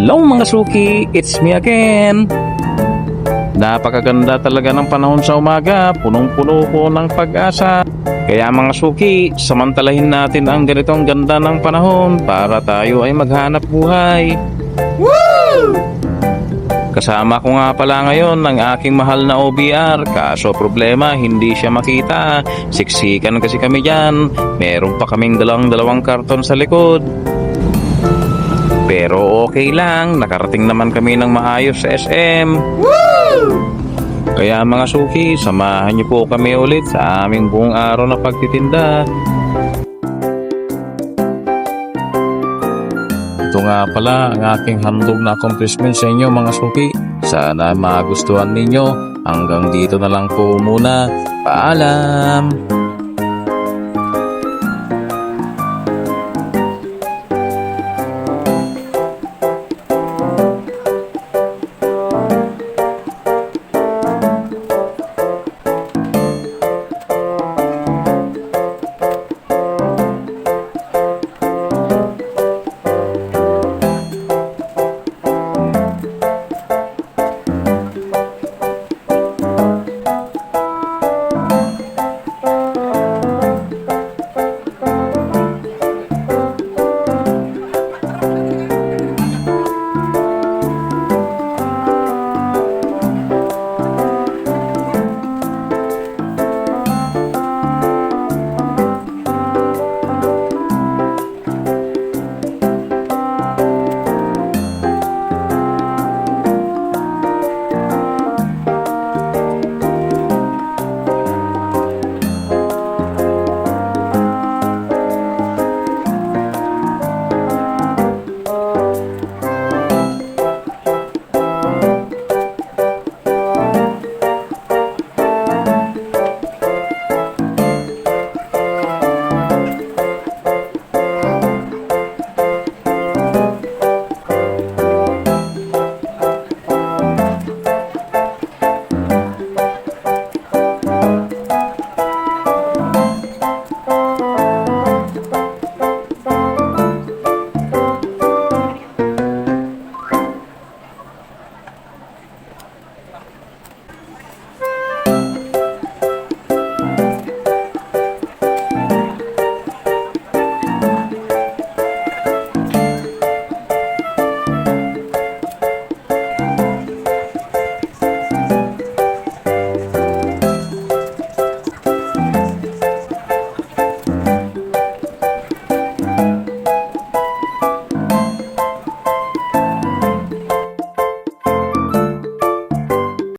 Hello mga suki, it's me again. Napakaganda talaga ng panahon sa umaga, punong-puno po ng pag-asa. Kaya mga suki, samantalahin natin ang ganitong ganda ng panahon para tayo ay maghanap buhay. Woo! Kasama ko nga pala ngayon ang aking mahal na OBR, kaso problema hindi siya makita. Siksikan kasi kami dyan, meron pa kaming dalawang karton sa likod. Pero okay lang, nakarating naman kami ng maayos sa SM. Woo! Kaya mga suki, samahan niyo po kami ulit sa aming buong araw na pagtitinda. Ito nga pala ang aking handog na accomplishment sa inyo mga suki. Sana magustuhan ninyo. Hanggang dito na lang po muna. Paalam!